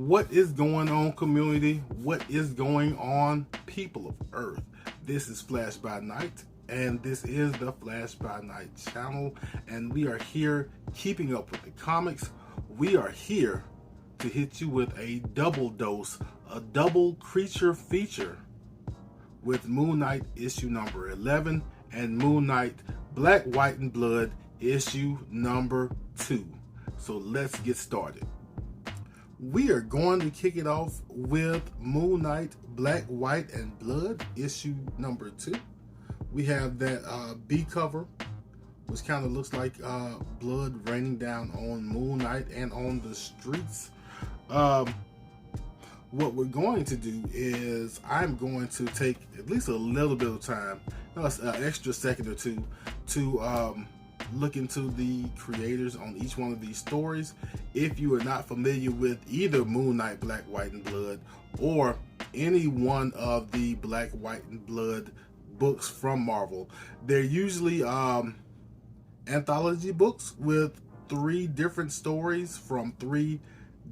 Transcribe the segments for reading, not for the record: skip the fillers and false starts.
What is going on, community? What is going on, people of Earth? This is Flash by Night, and this is the Flash by Night channel, and we are here keeping up with the comics. We are here to hit you with a double dose, a double creature feature with Moon Knight issue number 11 and Moon Knight Black, White, and Blood issue number 2. So let's get started. We are going to kick it off with Moon Knight Black, White, and Blood issue number 2. We have that B cover, which kind of looks like blood raining down on Moon Knight and on the streets. What we're going to do is I'm going to take at least a little bit of time, an extra second or two, to look into the creators on each one of these stories. If you are not familiar with either Moon Knight Black, White, and Blood or any one of the Black, White, and Blood books from Marvel, they're usually anthology books with 3 different stories from 3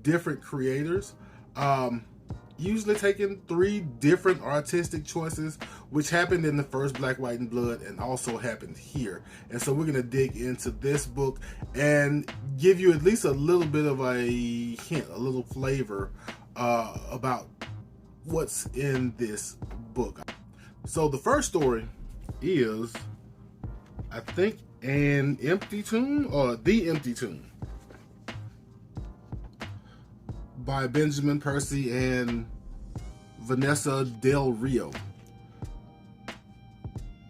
different creators, usually taking 3 different artistic choices, which happened in the first Black, White, and Blood and also happened here. And so we're going to dig into this book and give you at least a little bit of a hint, a little flavor about what's in this book. So the first story is, I think, An Empty Tomb or The Empty Tomb by Benjamin Percy and Vanessa Del Rio.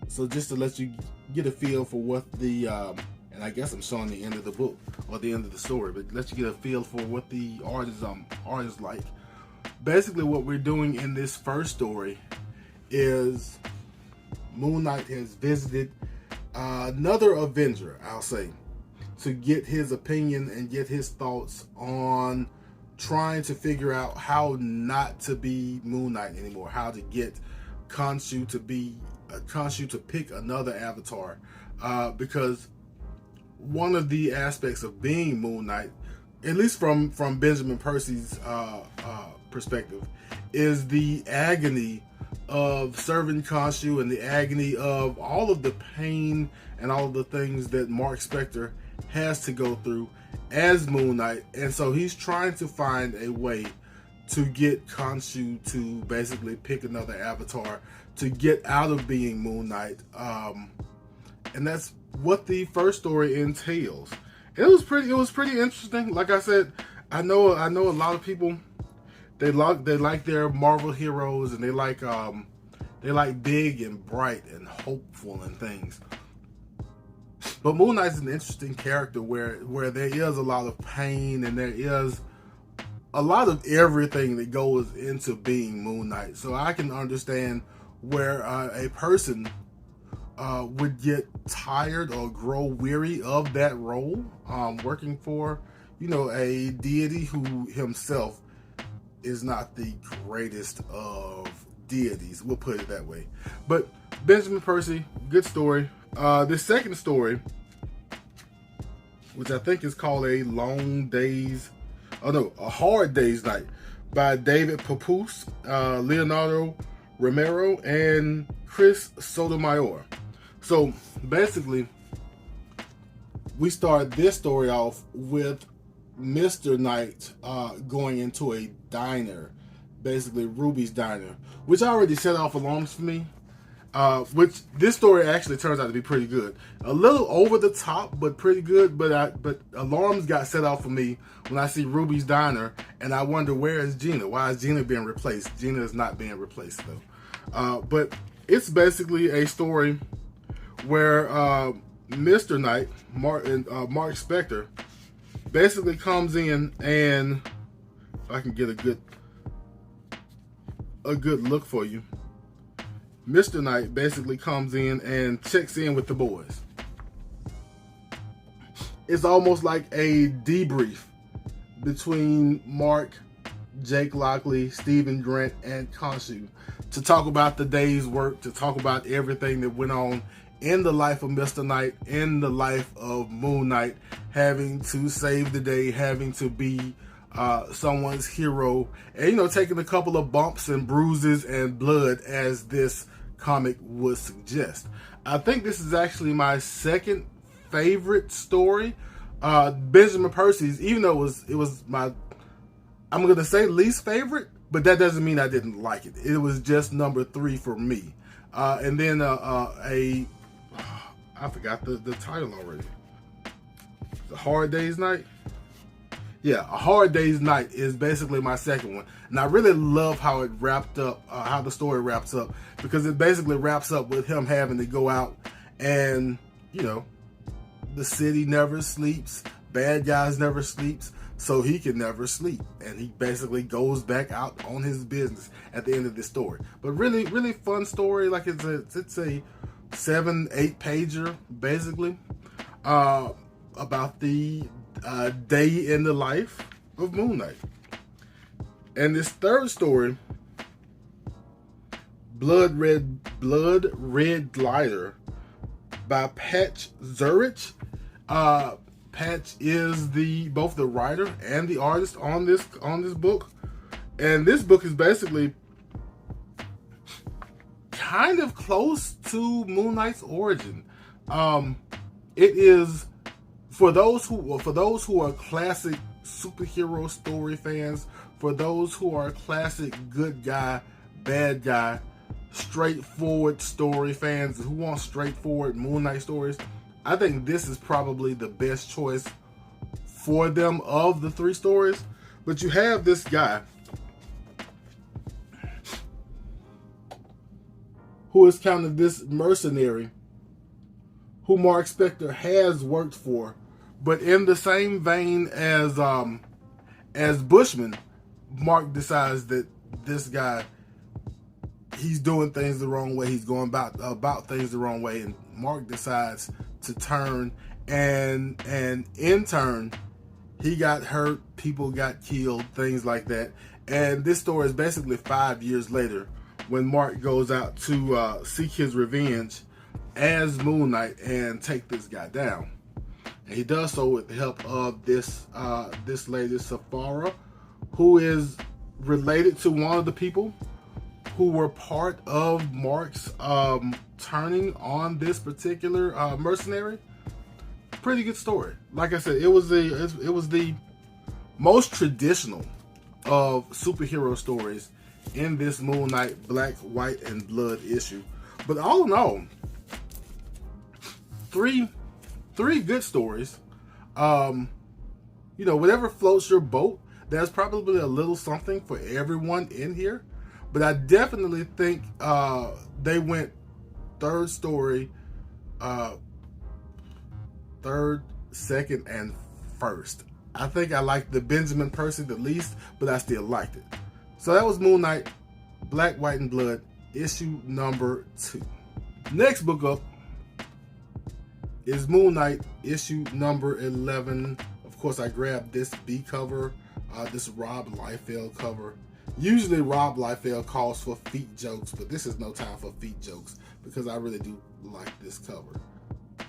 So just to let you get a feel for what the, and I guess I'm showing the end of the book or the end of the story, but let you get a feel for what the art is like. Basically what we're doing in this first story is Moon Knight has visited another Avenger, I'll say, to get his opinion and get his thoughts on trying to figure out how not to be Moon Knight anymore, how to get Khonshu to pick another avatar, because one of the aspects of being Moon Knight, at least from Benjamin Percy's perspective, is the agony of serving Khonshu and the agony of all of the pain and all of the things that Mark Spector has to go through as Moon Knight. And so he's trying to find a way to get Khonshu to basically pick another avatar to get out of being Moon Knight. And that's what the first story entails. It was pretty interesting. Like I said, I know a lot of people, they like their Marvel heroes, and they like big and bright and hopeful and things. But Moon Knight's an interesting character where there is a lot of pain and there is a lot of everything that goes into being Moon Knight. So I can understand where a person would get tired or grow weary of that role, working for, a deity who himself is not the greatest of deities. We'll put it that way. But Benjamin Percy, good story. The second story, which I think is called A Hard Day's Night by David Papoose, Leonardo Romero, and Chris Sotomayor. So basically, we start this story off with Mr. Knight going into a diner, basically Ruby's diner, which already set off alarms for me. Which this story actually turns out to be pretty good. A little over the top, but pretty good. But alarms got set off for me when I see Ruby's diner, and I wonder, where is Gina? Why is Gina being replaced? Gina is not being replaced though. But it's basically a story where Mr. Knight, Mark Spector, basically comes in, and if I can get a good look for you. Mr. Knight basically comes in and checks in with the boys. It's almost like a debrief between Mark, Jake Lockley, Stephen Grant, and Khonshu to talk about the day's work, to talk about everything that went on in the life of Mr. Knight, in the life of Moon Knight, having to save the day, having to be someone's hero, and taking a couple of bumps and bruises and blood, as this comic would suggest. I think this is actually my second favorite story. Benjamin Percy's, even though it was my, I'm gonna say least favorite, but that doesn't mean I didn't like it. It was just number 3 for me. And then I forgot the title already. A Hard Day's Night. Yeah, A Hard Day's Night is basically my second one. And I really love how it wrapped up, how the story wraps up, because it basically wraps up with him having to go out and, the city never sleeps, bad guys never sleeps, so he can never sleep. And he basically goes back out on his business at the end of this story. But really, really fun story. Like it's a 7-8 pager, basically, about the day in the life of Moon Knight. And this third story, Blood Red Glider, by Patch Zurich. Patch is both the writer and the artist on this book, and this book is basically kind of close to Moon Knight's origin. It is for those who are classic superhero story fans, for those who are classic good guy, bad guy, straightforward story fans who want straightforward Moon Knight stories. I think this is probably the best choice for them of the 3 stories. But you have this guy who is kind of this mercenary who Mark Spector has worked for, but in the same vein as Bushman, Mark decides that this guy, he's doing things the wrong way. He's going about things the wrong way, and Mark decides to turn, and in turn, he got hurt. People got killed, things like that. And this story is basically 5 years later, when Mark goes out to seek his revenge as Moon Knight and take this guy down. And he does so with the help of this lady, Safara, who is related to one of the people who were part of Mark's turning on this particular mercenary. Pretty good story. Like I said, it was the most traditional of superhero stories in this Moon Knight Black, White, and Blood issue. But all in all, three good stories. Whatever floats your boat, there's probably a little something for everyone in here. But I definitely think they went third story, third, second, and first. I think I liked the Benjamin Percy the least, but I still liked it. So that was Moon Knight, Black, White, and Blood, issue number 2. Next book up is Moon Knight, issue number 11. Of course, I grabbed this B cover, this Rob Liefeld cover. Usually Rob Liefeld calls for feet jokes, but this is no time for feet jokes because I really do like this cover.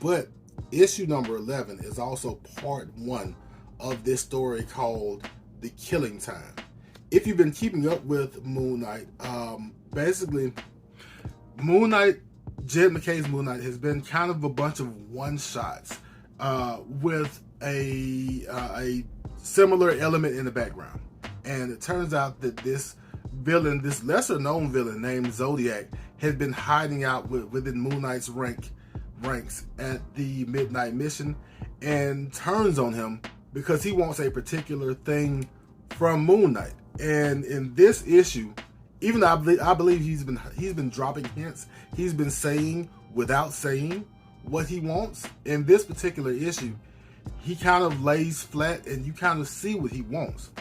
But issue number 11 is also part 1 of this story called The Killing Time. If you've been keeping up with Moon Knight, basically Moon Knight, Jed MacKay's Moon Knight, has been kind of a bunch of one-shots with a similar element in the background. And it turns out that this villain, this lesser-known villain named Zodiac, had been hiding out within Moon Knight's ranks at the Midnight Mission, and turns on him because he wants a particular thing from Moon Knight. And in this issue, even though I believe he's been dropping hints, he's been saying without saying what he wants. In this particular issue, he kind of lays flat, and you kind of see what he wants.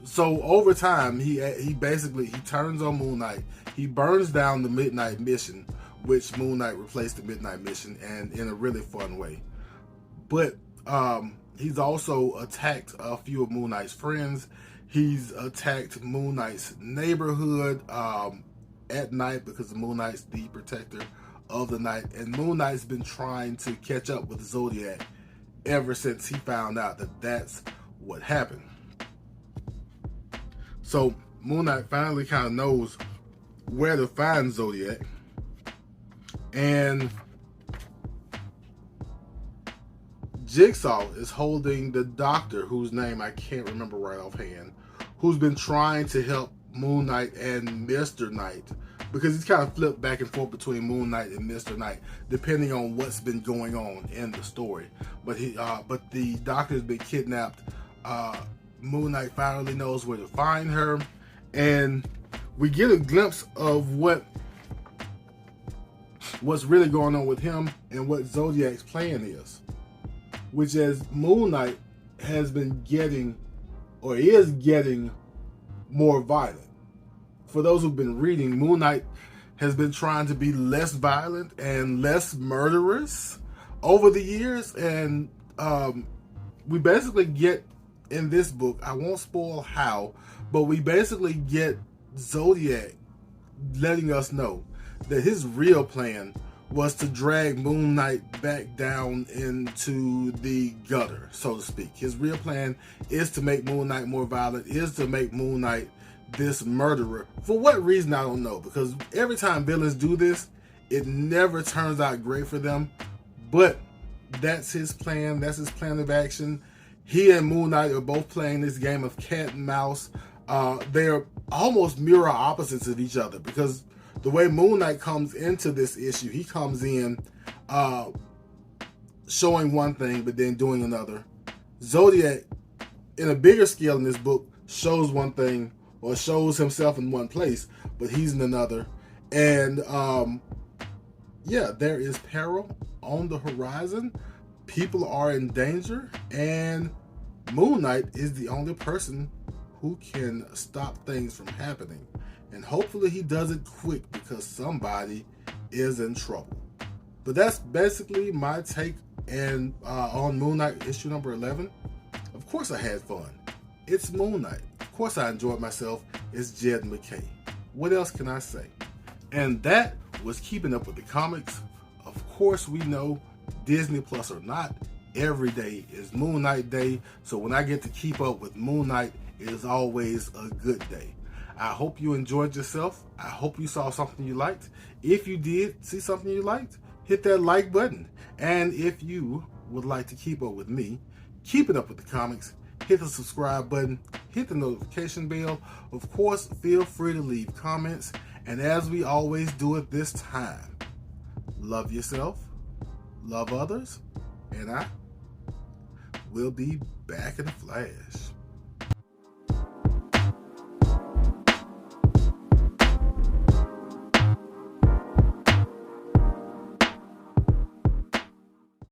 So over time, he turns on Moon Knight. He burns down the Midnight Mission, which Moon Knight replaced the Midnight Mission, and in a really fun way. But he's also attacked a few of Moon Knight's friends. He's attacked Moon Knight's neighborhood at night because Moon Knight's the protector of the night. And Moon Knight's been trying to catch up with Zodiac ever since he found out that that's what happened. So Moon Knight finally kind of knows where to find Zodiac, and Jigsaw is holding the doctor, whose name I can't remember right offhand, who's been trying to help Moon Knight and Mr. Knight, because he's kind of flipped back and forth between Moon Knight and Mr. Knight, depending on what's been going on in the story. But the doctor's been kidnapped. Moon Knight finally knows where to find her, and we get a glimpse of what's really going on with him and what Zodiac's plan is, which is Moon Knight has been getting, or is getting, more violent. For those who've been reading, Moon Knight has been trying to be less violent and less murderous over the years, and we basically get in this book, I won't spoil how, but we basically get Zodiac letting us know that his real plan was to drag Moon Knight back down into the gutter, so to speak. His real plan is to make Moon Knight more violent, is to make Moon Knight this murderer. For what reason, I don't know, because every time villains do this, it never turns out great for them. But that's his plan. That's his plan of action. He and Moon Knight are both playing this game of cat and mouse. They're almost mirror opposites of each other, because the way Moon Knight comes into this issue, he comes in showing one thing but then doing another. Zodiac, in a bigger scale in this book, shows one thing, or shows himself in one place, but he's in another. And yeah, there is peril on the horizon. People are in danger, and Moon Knight is the only person who can stop things from happening. And hopefully he does it quick, because somebody is in trouble. But that's basically my take on Moon Knight issue number 11. Of course I had fun. It's Moon Knight. Of course I enjoyed myself. It's Jed MacKay. What else can I say? And that was Keeping Up with the Comics. Of course we know, Disney Plus or not, every day is Moon Knight Day. So when I get to keep up with Moon Knight, it is always a good day. I hope you enjoyed yourself. I hope you saw something you liked. If you did see something you liked, hit that like button. And if you would like to keep up with me, keeping up with the comics, hit the subscribe button, hit the notification bell. Of course, feel free to leave comments. And as we always do at this time, love yourself, love others, and I will be back in a flash.